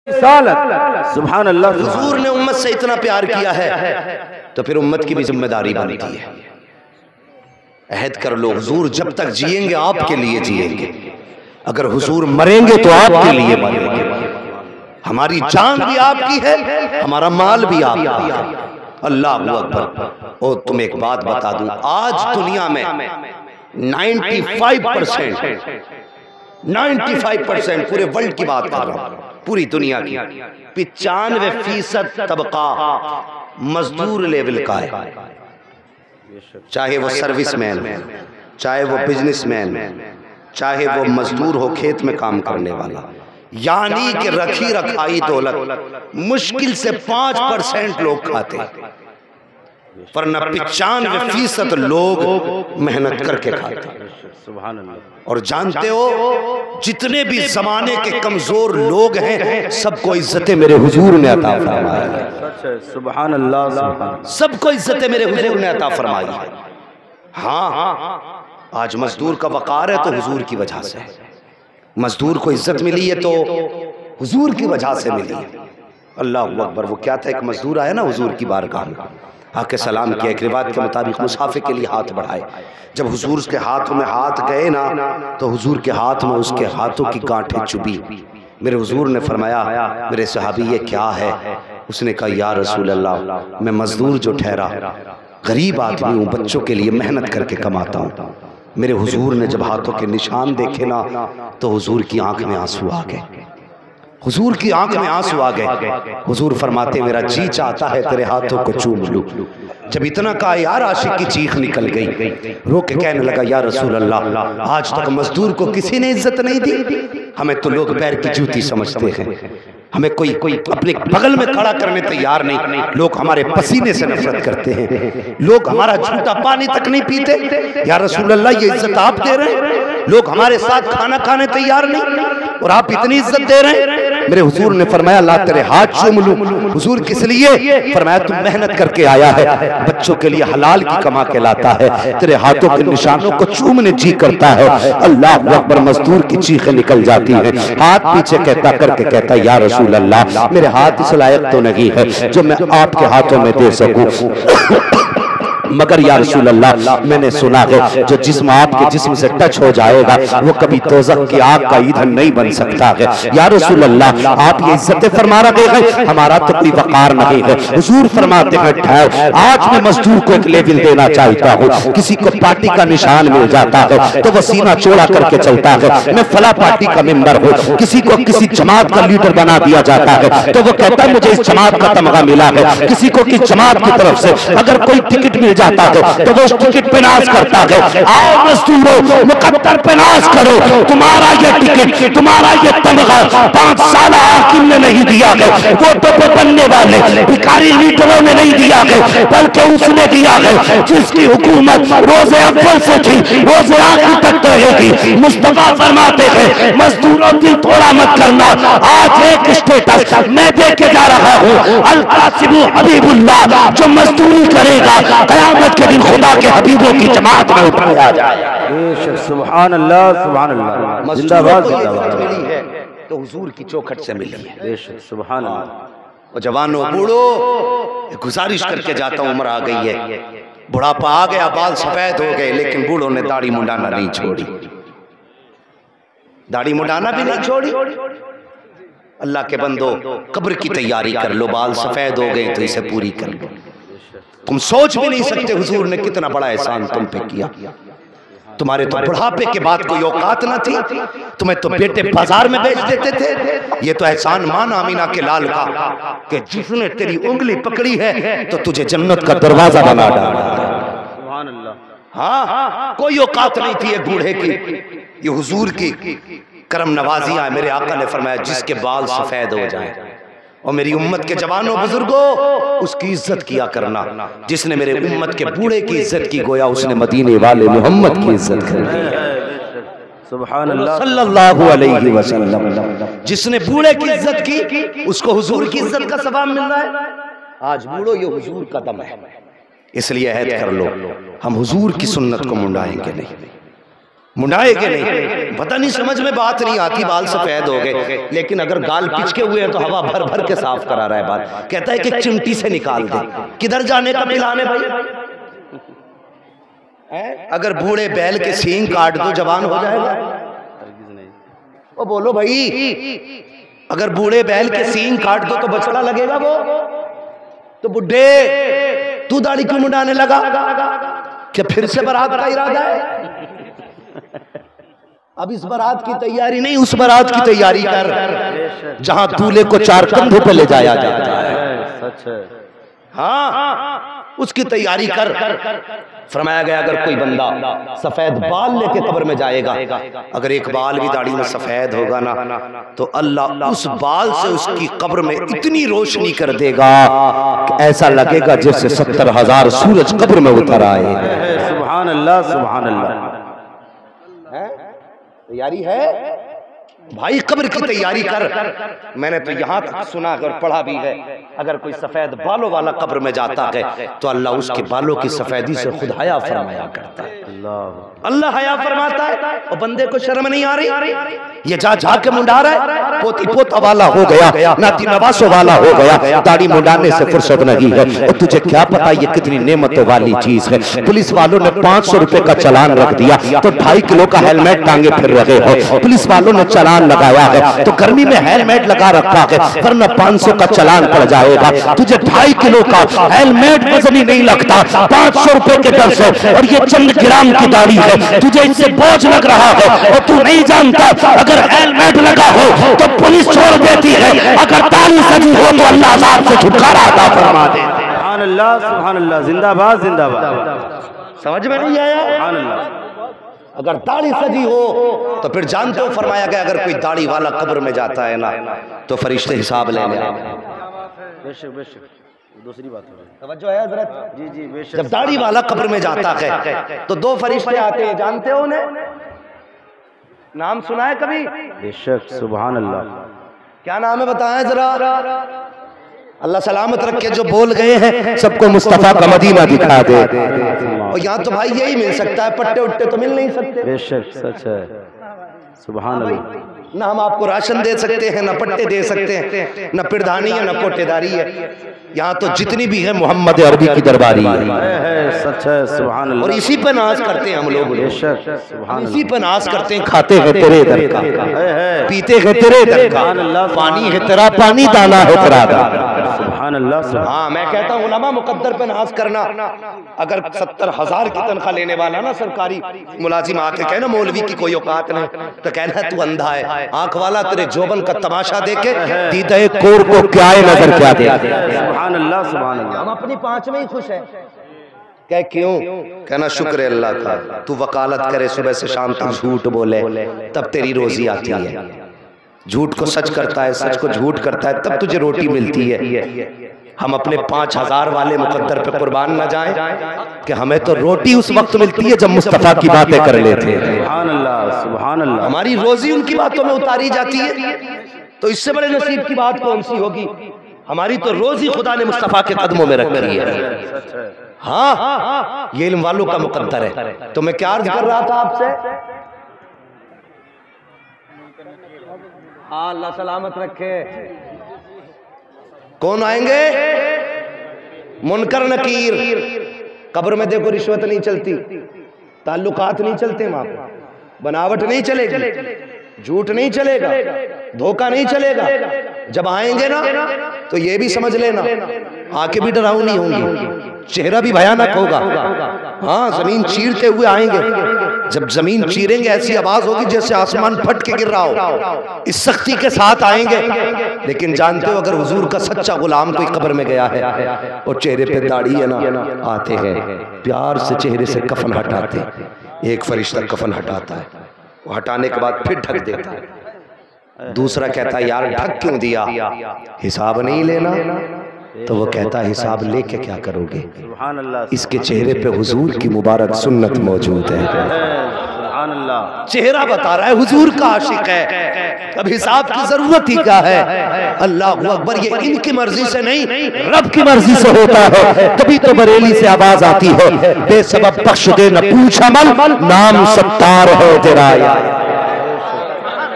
सुभान अल्लाह। हुजूर ने उम्मत से इतना प्यार किया है तो फिर उम्मत की भी जिम्मेदारी बनती है। अहद कर लो, हुजूर जब तक जिएंगे आपके लिए जिएंगे, अगर हुजूर मरेंगे तो आपके लिए मरेंगे। हमारी जान भी आपकी है, हमारा माल भी आपका है। अल्लाह अकबर। और तुम एक बात बता दूं, आज दुनिया में 95% पूरे वर्ल्ड की बात कर रहा हूं, पूरी दुनिया की 95% तबका मजदूर लेवल का है। चाहे वो सर्विसमैन, चाहे वो बिजनेसमैन, चाहे वो मजदूर हो खेत में काम करने वाला, यानी कि रखी रखाई दौलत मुश्किल से 5% लोग खाते, वरना 95% लोग मेहनत करके खाते। और जानते हो जितने भी जमाने के कमजोर लोग हैं सबको इज्जतें मेरे हुजूर ने अता फरमाई है। सुभान अल्लाह। सबको इज्जतें मेरे हुजूर ने अता फरमाई है। हाँ, आज मजदूर का वकार है तो हुजूर की वजह से, मजदूर को इज्जत मिली है तो हुजूर की वजह से मिली है। अल्लाह अकबर। वो क्या था, एक मजदूर आया ना हुजूर की बारगाह में, आके सलाम किया, एक रिवायत के मुताबिक मुसाफे के लिए हाथ बढ़ाए। जब हुजूर के हाथों में हाथ गए ना तो हुजूर के हाथ में उसके हाथों की गांठें चुभी। मेरे हुजूर ने फरमाया, मेरे सहाबी ये क्या है? उसने कहा, या रसूल अल्लाह, मैं मजदूर जो ठहरा गरीब आदमी हूँ, बच्चों के लिए मेहनत करके कमाता हूँ। मेरे हुजूर ने जब हाथों के निशान देखे ना तो हुजूर की आंख में आंसू आ गए, हुजूर की आंख में आंसू आ गए। हुजूर फरमाते, मेरा जी चाहता है तेरे हाथों को चूम लूं। जब इतना कहा यार आशिक की चीख निकल गई, रो के कहने लगा, या रसूल अल्लाह, आज तक मजदूर को किसी ने इज्जत नहीं दी, हमें तो लोग पैर की जूती समझते हैं, हमें कोई अपने बगल में खड़ा करने तैयार नहीं, लोग हमारे पसीने से नफरत करते हैं, लोग हमारा झूठा पानी तक नहीं पीते। या रसूल अल्लाह, ये इज्जत आप दे रहे हैं? लोग हमारे साथ खाना खाने तैयार नहीं और आप इतनी इज्जत दे रहे हैं। मेरे हुजूर ने फरमाया, ला तेरे हाथ चूम लूं। हुजूर किस लिए? फरमाया, तू मेहनत करके आया है, बच्चों के लिए हलाल की कमा के लाता है, तेरे हाथों के निशानों को चूमने जी करता है। अल्लाह अकबर। मजदूर की चीखें निकल जाती है, हाथ पीछे कहता करके कहता, या रसूल अल्लाह, मेरे हाथ इस लायक तो नहीं है जो मैं आपके हाथों में दे सकूं, मगर या रसूल अल्लाह, मैंने सुना है जो जिस्म आपके जिस्म से टच हो जाएगा वो कभी दोज़ख की आग का ईंधन नहीं बन सकता है। या रसूल अल्लाह, आप ये इज्जतें फरमा रहे हैं, हमारा तो कोई वकार नहीं है। हुजूर फरमाते हैं, ठहर, आज मैं मजदूर को एक लेवल देना चाहता हूँ। किसी को पार्टी का निशान मिल जाता है तो वो सीना चौड़ा करके चलता है, मैं फला पार्टी का मेंबर हूँ। किसी को किसी जमात का लीडर बना दिया जाता है तो वो कहता है मुझे इस जमात का तमगा मिला है। किसी को किस जमात की तरफ से अगर कोई टिकट मिल जाता है तो वो उस टिकट पे नाश करता है। आओ मजदूरों, मुकद्दर पे नाश करो, तुम्हारा ये टिकट, तुम्हारा ये तमगा 5 साल हाकिम ने नहीं दिया है, वोटों पे बनने वाले भिखारी लीडरों ने नहीं दिया है, बल्कि उसने दिया है जिसकी हुकूमत रोजे अव्वल से थी, रोजे आखिर तक रहेगी। मुस्तफा फरमाते हैं, मजदूरों दिल थोड़ा मत करना। आज एक स्टेटस मैं दे के जा रहा हूँ, अल कासिमु हबीबुल्लाह, जो मजदूरी करेगा कयामत के दिन खुदा के हबीबों की जमात में उठाया जाए। सुभान अल्लाह, सुभान अल्लाह। जिंदाबाद मिली है तो हुजूर की चौखट से मिली है। सुभान अल्लाह। और जवानों, बूढ़ों, गुजारिश करके जाता हूँ, उम्र आ गई है, बुढ़ापा आ गया, बाल सफेद हो गए, लेकिन बूढ़ों ने दाढ़ी मुंडाना नहीं छोड़ी, दाढ़ी मुंडाना भी नहीं छोड़ी। अल्लाह के बंदो, कब्र की तैयारी कर लो, बाल सफेद हो गए तो इसे पूरी कर लो। तुम सोच भी नहीं सकते हुजूर ने कितना बड़ा एहसान तुम पे किया। तुम्हारे तो बुढ़ापे के बाद कोई औकात न थी, तुम्हें तो बेटे बाजार में बेच देते थे। ये तो एहसान मान आमीना के लाल का कि जिसने तेरी उंगली पकड़ी है तो तुझे जन्नत का दरवाजा बना डाला। सुभान अल्लाह। हाँ, कोई औकात नहीं थी एक बूढ़े की, ये हुजूर की करम नवाजियां। मेरे आका ने फरमाया, जिसके बाल सफेद हो जाएं, और मेरी उम्मत के जवानों बुजुर्गों, उसकी इज्जत किया करना। जिसने मेरे उम्मत के बूढ़े की इज्जत की, गोया उसने मदीने वाले मोहम्मद की इज्जत कर दी। सुभान अल्लाह, सल्लल्लाहु अलैहि वसल्लम। जिसने बूढ़े की इज्जत की उसको हुजूर की इज्जत का सवाब मिल रहा है। आज बूढ़ो, ये हुजूर का दम है, इसलिए अहद कर लो, हम हुजूर की सुन्नत को मुंडाएंगे नहीं, मुंडाए के नहीं, पता नहीं समझ में बात नहीं आती, बाल सफेद हो गए, लेकिन अगर गाल पिचके हुए हैं तो हवा भर भर के साफ करा रहा है बाल। कहता है कि चिमटी से निकाल दे, किधर जाने का पिलाने भाई? अगर बूढ़े बैल के सींग काट दो जवान हो जाएगा? वो बोलो भाई, अगर बूढ़े बैल के सींग काट दो तो बछड़ा लगेगा वो? तो बुढ़े तू दाढ़ी क्यों मुंडाने लगा? क्या फिर से बारात का इरादा है? अब इस बारात की तैयारी नहीं, उस बारात की तैयारी कर जहां दूल्हे को 4 कंधों पे ले जाया जाता है। सच है। हाँ, उसकी तैयारी कर। फरमाया गया अगर कोई बंदा सफेद बाल लेके कब्र में जाएगा, अगर एक बाल भी दाढ़ी में सफेद होगा ना तो अल्लाह उस बाल से उसकी कब्र में इतनी रोशनी कर देगा कि ऐसा लगेगा जैसे 70,000 सूरज कब्र में उतर आए। सुभान अल्लाह, सुभान अल्लाह। तैयारी है भाई, कब्र की तैयारी कर। मैंने तो यहाँ तक सुना और पढ़ा भी है, अगर कोई सफेद बालों वाला कब्र में जाता है तो अल्लाह उसके बालों की सफेदी से खुद हया फरमाया करता है। अल्लाह हया फरमाता है। और बंदे को शर्म नहीं आ रही, ये जा जा के मुंडा रहा है, पोती पोता वाला हो गया, नाती नवासों वाला हो गया, दाढ़ी मुंडाने से फुर्सत नहीं है। और तुझे क्या पता ये कितनी नेमतों वाली चीज है। पुलिस वालों ने 500 रुपए का चालान रख दिया तो 2.5 किलो का हेलमेट टांगे फिर रहे हो। पुलिस वालों ने चालान लगाया है तो गर्मी में हेलमेट लगा रखा है, वरना 500 का चालान पड़ जाएगा। तुझे 2.5 किलो का हेलमेट वजनी नहीं लगता 500 रुपए के डर से, और ये चंद ग्राम की दाढ़ी है, तुझे इससे बोझ लग रहा है और तू नहीं जानता अगर हेलमेट लगा हो तो पुलिस छोड़ देती है, अगर दाढ़ी सजी हो तो अल्लाह अज़ाब से छुटकारा अता फरमा दे। सुभान अल्लाह, सुभान अल्लाह, जिंदाबाद जिंदाबाद। समझ में नहीं आया? सुभान अल्लाह। अगर दाढ़ी सजी हो तो फिर जानते हो, फरमाया गया अगर कोई दाढ़ी वाला कब्र में जाता है ना तो फरिश्ते हिसाब ले लेंगे। बेशक बेशक, दूसरी बात हो रही है। तवज्जो है हज़रत? जी जी बेशक। जब दाढ़ी वाला कब्र में जाता है तो 2 फरिश्ते आते हैं, जानते हो उन्हें? नाम सुना है कभी? बेशक, सुभान अल्लाह। क्या नाम है बताएं जरा? अल्लाह सलामत रखे, जो बोल गए हैं सबको मुस्तफा का मदीना दिखा दे। और यहाँ तो भाई यही मिल सकता है, पट्टे उट्टे तो मिल नहीं सकते। बेशक सच है, सुभान अल्लाह। ना हम आपको राशन दे सकते हैं, ना पट्टे दे सकते हैं, ना पिरधानी है, ना कोटेदारी है। यहाँ तो जितनी भी है मोहम्मद अरबी की दरबारी है। सच है, सुभान अल्लाह। और इसी पर नाज करते हैं हम लोग। बेशक, सुभान इसी पर नाज करते हैं। खाते हैं तेरे दर का, पीते हैं तेरे दर का, पानी है तेरा पानी, दाना है तेरा दाना। सुभान अल्लाह। हाँ, मैं कहता हूँ उलमा मुकद्दर पे नाज करना। अगर 70,000 की तनख्वाह लेने वाला ना सरकारी मुलाजिम आके कहे ना मौलवी की कोई औकात नहीं, तो कहना तू अंधा है। आंख वाला तेरे जोबन का तमाशा देखे दीदाए कोर को क्या नजर क्या दे। सुभान अल्लाह, सुभान अल्लाह। हम अपनी 5 में ही खुश हैं। क्या क्यों? कहना शुक्र है अल्लाह का, तू वकालत करे सुबह से शाम तक, झूठ बोले तब तेरी रोजी आती है। झूठ को सच करता है, सच को झूठ करता है, तब तुझे रोटी मिलती है। हम अपने 5,000 वाले मुकद्दर पे कुर्बान न जाएं कि हमें तो रोटी उस वक्त मिलती है जब मुस्तफा की बातें कर लेते हैं। सुभान अल्लाह, सुभान अल्लाह। हमारी रोजी उनकी बातों में उतारी जाती है, तो इससे बड़े नसीब की बात कौन सी होगी? हमारी तो रोजी खुदा ने मुस्तफा के कदमों में रखी है। हाँ, ये इल्म वालों का मुकद्दर है। तो मैं क्या अर्ज कर रहा था आपसे? हाँ, अल्लाह सलामत रखे। कौन आएंगे? मुनकर नकीर। कब्र में देखो रिश्वत नहीं चलती, ताल्लुकात नहीं चलते, वहां पे बनावट नहीं चलेगी, झूठ नहीं चलेगा, धोखा नहीं चलेगा। जब आएंगे ना तो ये भी समझ लेना, आंखें भी डरावनी होंगी, चेहरा भी भयानक होगा। हाँ, जमीन चीरते हुए आएंगे। जब जमीन चीरेंगे ऐसी आवाज होगी जैसे आसमान फट के गिर रहा हो। इस सख्ती के साथ आएंगे। लेकिन जानते हो, अगर हुजूर का सच्चा गुलाम कोई कब्र में गया है और चेहरे पे दाढ़ी है ना, आते हैं प्यार से चेहरे से कफन हटाते। एक फरिश्ता कफन हटाता है, वो हटाने के बाद फिर ढक देता है। दूसरा कहता है यार ढक क्यों दिया, हिसाब नहीं लेना? तो वो कहता है हिसाब लेके क्या करोगे? इसके चेहरे पे हुजूर की मुबारक सुन्नत मौजूद है। सुभान अल्लाह। चेहरा बता रहा है हुजूर का आशिक है, अब हिसाब की जरूरत ही क्या है। अल्लाह अकबर, ये इनकी मर्जी से नहीं रब की मर्जी से होता है। तभी तो बरेली से आवाज आती है, बेसबब बख्श दे न पूछ अमल, नाम सत्तार है तेरा।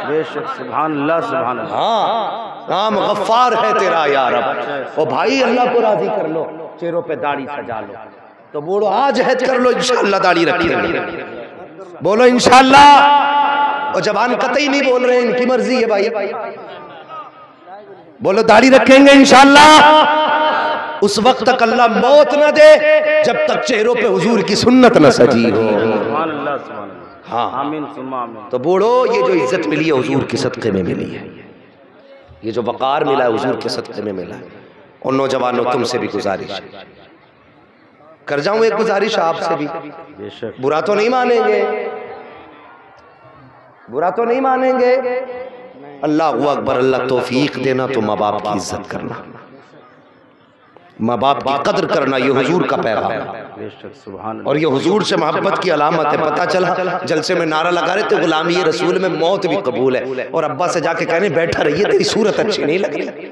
बेशक सुभान अल्लाह सुभान अल्लाह। हाँ, नाम गफ्फार है तेरा या रब। ओ भाई अल्लाह को राजी कर लो, चेहरों पे दाढ़ी सजा लो, तो बोलो आज हज कर लो इंशाअल्लाह दाढ़ी रखेंगे, बोलो इंशाअल्लाह। और जबान कतई नहीं बोल रहे, इनकी मर्जी है भाई, बोलो दाढ़ी रखेंगे इंशाअल्लाह। उस वक्त तक अल्लाह मौत न दे जब तक चेहरों पे हुजूर की सुन्नत न सजी हो। सुभान अल्लाह सुभान अल्लाह। हाँ, आमीन सुम्मा आमीन। तो बोलो ये जो इज्जत मिली है हुजूर के सदक़े में मिली है, ये जो वक़ार मिला है हुजूर के सदक़े में मिला है। और नौजवानों तुमसे भी गुजारिश कर जाऊं, एक गुजारिश आपसे भी, बुरा तो नहीं मानेंगे, बुरा तो नहीं मानेंगे। अल्लाह अकबर, अल्लाह तौफीक देना तो माँ बाप की इज्जत करना, माँ बाप की कदर करना, ये हुजूर का पैगाम है और ये हुजूर से मोहब्बत की अलामत है। पता चला जलसे में नारा लगा रहे थे गुलामी ये रसूल में मौत भी कबूल है, और अब्बा से जाके कहने बैठा रहिए तेरी सूरत अच्छी नहीं लग रही।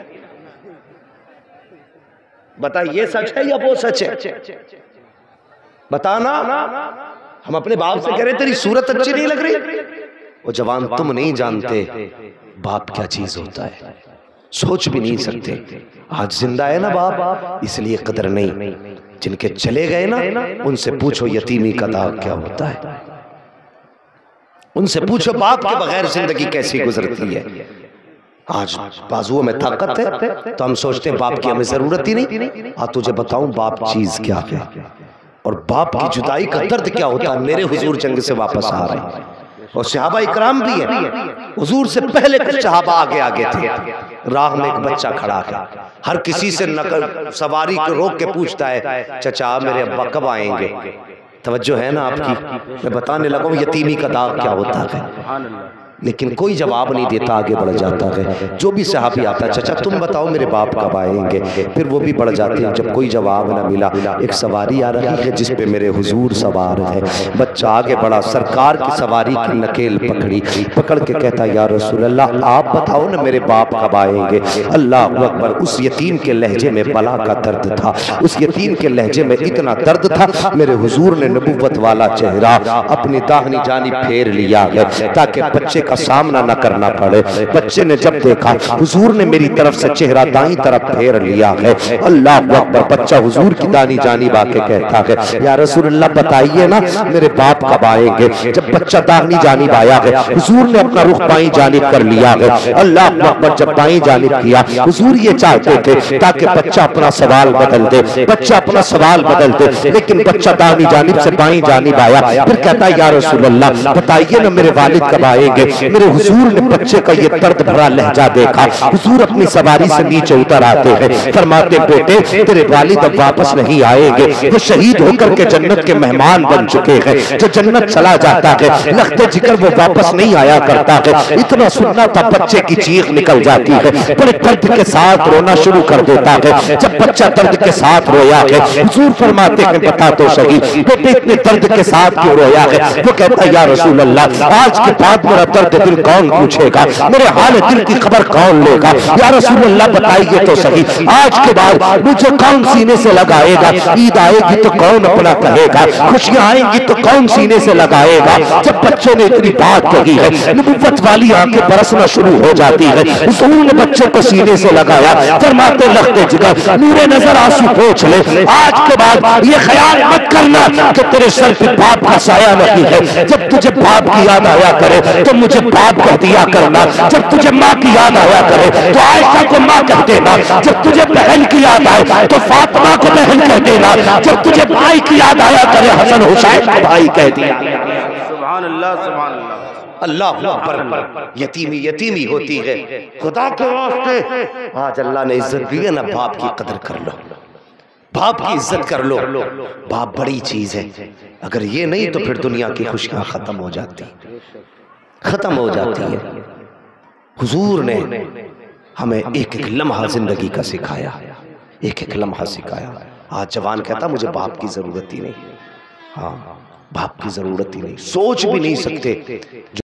बता ये सच है या वो सच है, बताना। हम अपने बाप से कह रहे तेरी सूरत अच्छी नहीं लग रही। वो जवान तुम नहीं जानते बाप क्या चीज होता है, सोच भी नहीं सकते। आज जिंदा है ना बाप, इसलिए कदर नहीं। जिनके चले गए ना उनसे पूछो यतीमी का दाग क्या होता है, उनसे पूछो बाप के बगैर जिंदगी कैसी गुजरती है। आज बाजुओं में ताकत है तो हम सोचते हैं बाप की हमें जरूरत ही नहीं। आ तुझे बताऊं बाप चीज क्या है और बाप की जुदाई का दर्द क्या होता है। मेरे हुजूर जंग से वापस आ रहे हैं और सहाबा इकराम भी है, हुजूर से पहले कुछ सहाबा आगे आगे थे। राह में एक बच्चा खड़ा है, हर किसी से नकल सवारी को रोक के पूछता है चचा मेरे अब्बा कब आएंगे। तवज्जो है ना आपकी, मैं बताने लगा हूं यतीमी का दाग क्या होता है, लेकिन कोई जवाब नहीं देता, आगे बढ़ जाता है। जो भी सहाबी आता है चचा तुम बताओ मेरे बाप कब आएंगे, फिर वो भी बढ़ जाते हैं। जब कोई जवाब ना मिला, एक सवारी आ रही है जिस पे मेरे हुजूर सवार है। बच्चा आगे बढ़ा, सरकार की सवारी की नकेल पकड़ के कहता या रसूल अल्लाह आप बताओ ना मेरे बाप कब आएंगे। अल्लाह अकबर, उस यतीम के लहजे में बला का दर्द था, उस यतीम के लहजे में इतना दर्द था। मेरे हुजूर ने नबुव्वत वाला चेहरा अपनी दाहिनी जानिब फेर लिया है ताकि बच्चे का सामना न करना पड़े। बच्चे ने जब देखा हुजूर ने मेरी तरफ से चेहरा दाईं तरफ फेर लिया है, अल्लाह अकबर, बच्चा हुजूर की दानी जानिब आके कहता है या रसूलल्लाह बताइए ना मेरे बाप कब आएंगे। जब बच्चा दाहिनी जानिब आया है हुजूर ने अपना रुख बाईं जानिब कर लिया है। अल्लाह अकबर, जब बाईं जानिब किया हुजूर ये चाहते थे ताकि बच्चा अपना सवाल बदल दे, बच्चा अपना सवाल बदल दे, लेकिन बच्चा दाहिनी जानिब से बाईं जानिब आया। फिर कहता या रसूलल्लाह बताइए ना मेरे वालिद कब आएंगे। मेरे हुजूर ने बच्चे का ये दर्द भरा लहजा देखा। हुजूर अपनी सवारी से नीचे उतर आते हैं, फरमाते बेटे तेरे वालिद अब वापस नहीं आएंगे, वो शहीद होकर के जन्नत के मेहमान बन चुके हैं। जो जन्नत चला जाता है लख्ते जिक्र वो वापस नहीं आया करता है। इतना सुनना था बच्चे की चीख निकल जाती है, बड़े दर्द के साथ रोना शुरू कर देता है। जब बच्चा दर्द के साथ रोया है हुजूर फरमाते हैं बता तो सही बेटे इतने दर्द के साथ क्यों रोया है। वो कहता या रसूल अल्लाह आज के बाद मेरा दर्द दिल कौन पूछेगा, मेरे हाल दिल की खबर कौन लेगा। या रसूल अल्लाह बताइए तो सही आज के बाद मुझे कौन सीने से लगाएगा। ईद आएगी तो कौन अपना कहेगा, खुशियां आएंगी तो कौन सीने से लगाएगा। जब बच्चे ने इतनी बात कही है नबुव्वत वाली आंखें बरसना शुरू हो जाती है। हुजूर ने बच्चे को सीने से लगाया, फरमाते लखते जिगर नूरे नजर आंसू पोंछ ले। आज के बाद ये ख्याल मत करना कि तेरे सर पे बाप का साया नहीं है। जब तुझे बाप की याद आया करे तो मुझे बाप कह दिया करना, जब तुझे माँ की याद आया करे तो आयशा को माँ कह देना, जब तुझे बहन की याद आए तो फातिमा को बहन कह देना, जब तुझे भाई की याद आया करे हसन हुसैन को भाई कह दिया। सुभान अल्लाह सुभान अल्लाह। अल्लाह अकबर, यतीमी यतीमी होती है। खुदा के वास्ते आज अल्लाह ने इज्जत दी है ना, बाप की कदर कर लो, बाप की इज्जत कर लो। बाप बड़ी चीज है, अगर ये नहीं तो फिर दुनिया की खुशियां खत्म हो जाती, खत्म हो जाती है। हुजूर ने हमें एक एक लम्हा जिंदगी का सिखाया, एक एक लम्हा सिखाया। आज जवान कहता मुझे बाप की जरूरत ही नहीं। हाँ बाप की जरूरत ही नहीं, सोच भी नहीं सकते।